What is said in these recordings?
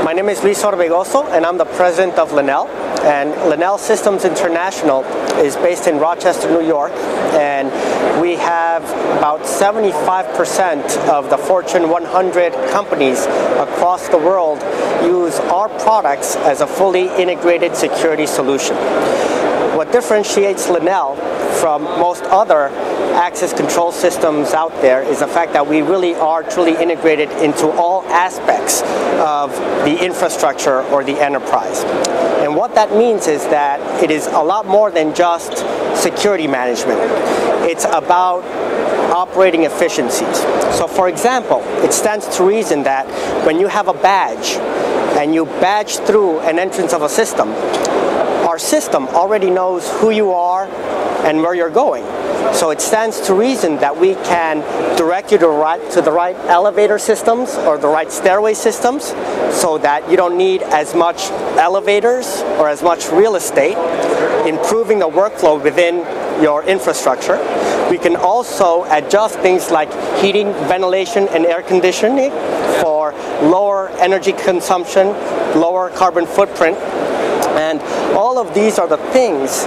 My name is Luis Orbegoso, and I'm the president of Lenel. And Lenel Systems International is based in Rochester, New York, and we have about 75% of the Fortune 100 companies across the world use our products as a fully integrated security solution. What differentiates Lenel from most other access control systems out there is the fact that we really are truly integrated into all aspects of the infrastructure or the enterprise. And what that means is that it is a lot more than just security management. It's about operating efficiencies. So for example, it stands to reason that when you have a badge and you badge through an entrance of a system, our system already knows who you are and where you're going. So it stands to reason that we can direct you to the right elevator systems or the right stairway systems so that you don't need as much elevators or as much real estate, improving the workflow within your infrastructure. We can also adjust things like heating, ventilation, and air conditioning for lower energy consumption, lower carbon footprint. And all of these are the things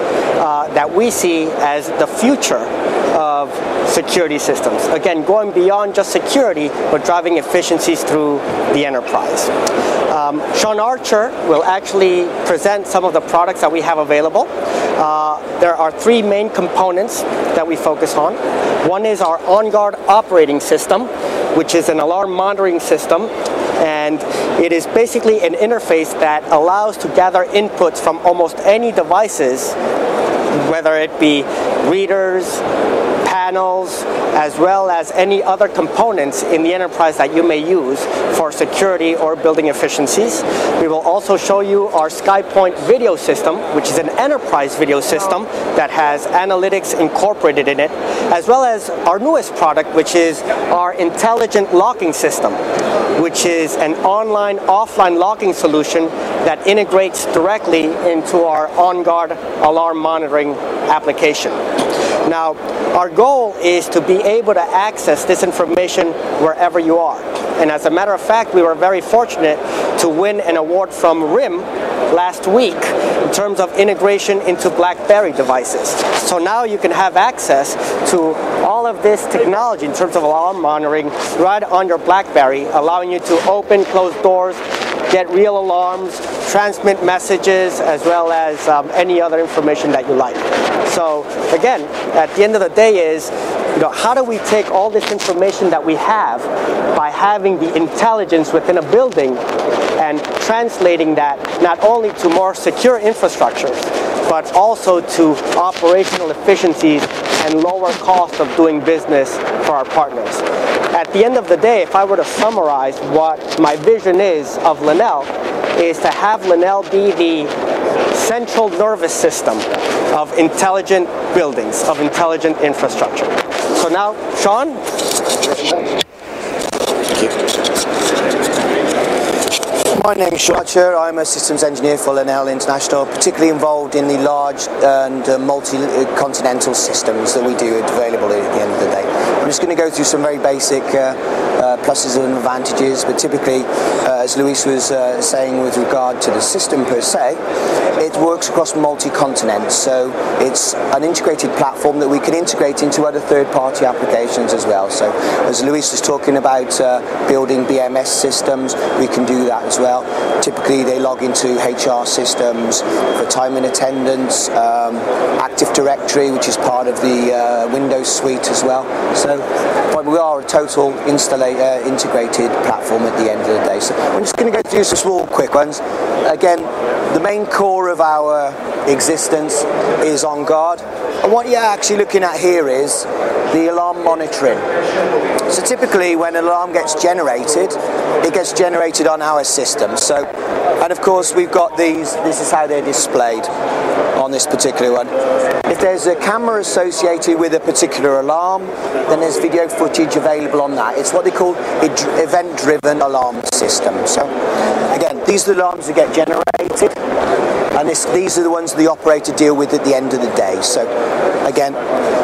that we see as the future of security systems. Again, going beyond just security, but driving efficiencies through the enterprise. Sean Archer will actually present some of the products that we have available. There are three main components that we focus on. One is our OnGuard operating system, which is an alarm monitoring system. And it is basically an interface that allows to gather inputs from almost any devices, whether it be readers, panels, as well as any other components in the enterprise that you may use for security or building efficiencies. We will also show you our SkyPoint video system, which is an enterprise video system that has analytics incorporated in it, as well as our newest product, which is our intelligent locking system, which is an online-offline locking solution that integrates directly into our OnGuard alarm monitoring application. Now, our goal is to be able to access this information wherever you are. And as a matter of fact, we were very fortunate to win an award from RIM last week in terms of integration into BlackBerry devices. So now you can have access to all of this technology in terms of alarm monitoring right on your BlackBerry, allowing you to open, close doors, get real alarms, transmit messages, as well as any other information that you like. So again, at the end of the day is, how do we take all this information that we have by having the intelligence within a building and translating that not only to more secure infrastructures, but also to operational efficiencies and lower cost of doing business for our partners. At the end of the day, if I were to summarize what my vision is of Lenel, is to have Lenel be the central nervous system of intelligent buildings, of intelligent infrastructure. So now, Sean? Thank you. My name is Sean Archer. I'm a systems engineer for Lenel International, particularly involved in the large and multi-continental systems that we do available at the end of the day. I'm just going to go through some very basic pluses and advantages, but typically, as Luis was saying with regard to the system per se, it works across multi-continents, so it's an integrated platform that we can integrate into other third-party applications as well. So as Luis was talking about building BMS systems, we can do that as well. Typically they log into HR systems for time and attendance, Active Directory, which is part of the Windows suite as well. So we are a total integrated platform at the end of the day. So I'm just going to go through some small quick ones. Again, the main core of our existence is OnGuard, and what you're actually looking at here is the alarm monitoring. So typically when an alarm gets generated, it gets generated on our system. So, and of course we've got these, this is how they're displayed on this particular one. If there's a camera associated with a particular alarm, then there's video footage available on that. It's what they call event-driven alarm system. So again, these are the alarms that get generated, and these are the ones the operator deal with at the end of the day. So again,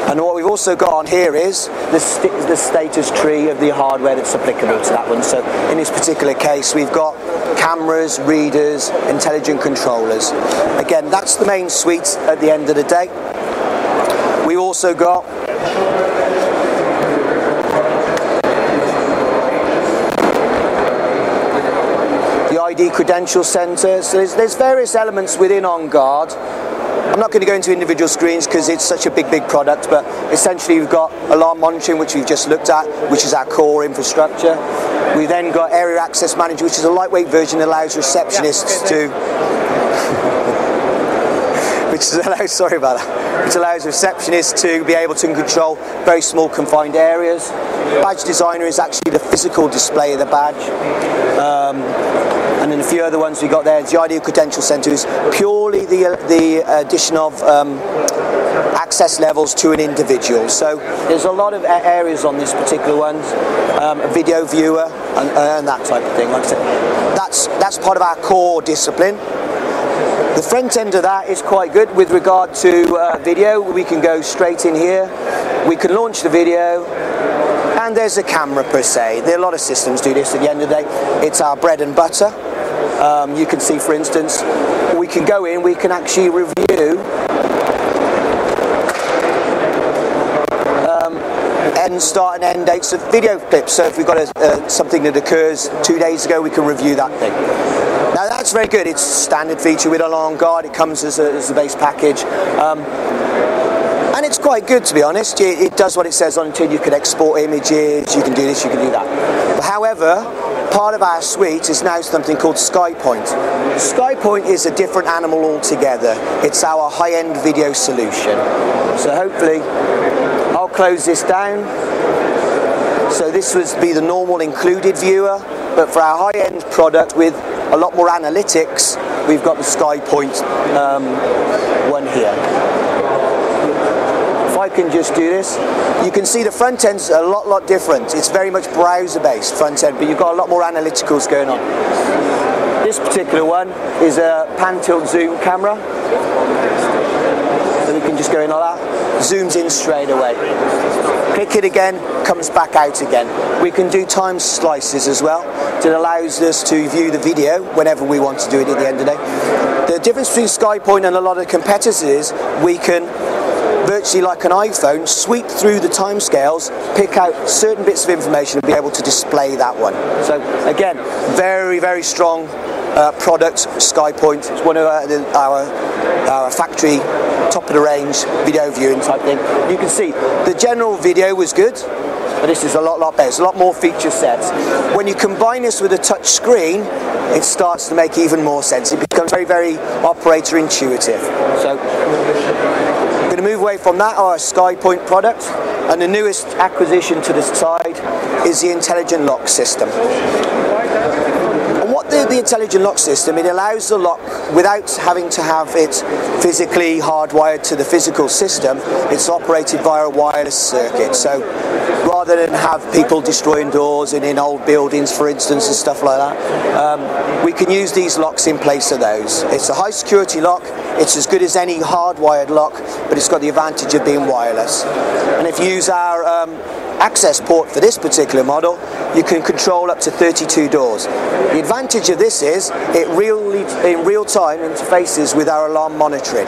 and what we've also got on here is the status tree of the hardware that's applicable to that one. So in this particular case, we've got cameras, readers, intelligent controllers. Again, that's the main suite at the end of the day. We also got the ID credential center. So there's various elements within On Guard. I'm not going to go into individual screens because it's such a big product, but essentially we've got alarm monitoring, which we've just looked at, which is our core infrastructure. We then got area access manager, which is a lightweight version that allows receptionists to which allows receptionists to be able to control very small confined areas. Badge designer is actually the physical display of the badge. And then a few other ones we got there. The ID credential center is purely the addition of access levels to an individual. So there's a lot of areas on this particular one, a video viewer and that type of thing. Like I said, that's part of our core discipline. The front end of that is quite good with regard to video. We can go straight in here. We can launch the video. And there's a camera per se. There are a lot of systems do this at the end of the day. It's our bread and butter. You can see, for instance, we can go in, we can actually review start and end dates of video clips. So if we've got something that occurs 2 days ago, we can review that thing. Now that's very good. It's a standard feature with On Guard. It comes as a base package. And it's quite good, to be honest. It does what it says on it. You can export images, you can do this, you can do that. However, part of our suite is now something called SkyPoint. SkyPoint is a different animal altogether. It's our high-end video solution. So hopefully, I'll close this down. So this would be the normal included viewer, but for our high-end product with a lot more analytics, we've got the SkyPoint one here. If I can just do this, you can see the front end's a lot different. It's very much browser-based front end, but you've got a lot more analyticals going on. This particular one is a pan tilt zoom camera. So we can just go in like that, zooms in straight away. Click it again, comes back out again. We can do time slices as well. It allows us to view the video whenever we want to do it at the end of the day. The difference between SkyPoint and a lot of the competitors is we can, virtually like an iPhone, sweep through the timescales, pick out certain bits of information and be able to display that one. So again, very strong product, SkyPoint. It's one of our factory top of the range video viewing type thing. You can see the general video was good, but this is a lot better. There's a lot more feature sets. When you combine this with a touch screen, it starts to make even more sense. It becomes very operator intuitive. So we're going to move away from that, our SkyPoint product, and the newest acquisition to the side is the intelligent lock system. And what the intelligent lock system, it allows the lock, without having to have it physically hardwired to the physical system, it's operated via a wireless circuit. So rather than have people destroying doors in old buildings, for instance, and stuff like that, we can use these locks in place of those. It's a high security lock. It's as good as any hardwired lock, but it's got the advantage of being wireless. And if you use our access port for this particular model, you can control up to 32 doors. The advantage of this is it in real time interfaces with our alarm monitoring.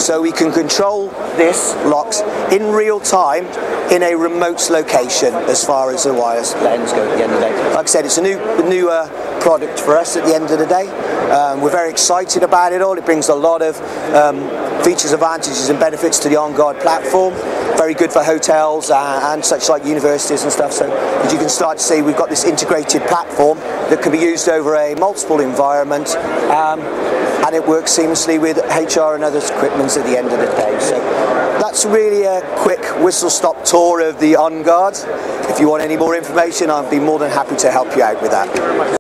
So we can control this locks in real time in a remote location as far as the wireless lens go at the end of the day. Like I said, it's a new product for us at the end of the day. We're very excited about it all. It brings a lot of features, advantages and benefits to the On Guard platform. Very good for hotels and such like universities and stuff. So as you can start to see, we've got this integrated platform that can be used over a multiple environment, and it works seamlessly with HR and other equipment at the end of the day. So that's really a quick whistle-stop tour of the On Guard. If you want any more information, I'd be more than happy to help you out with that.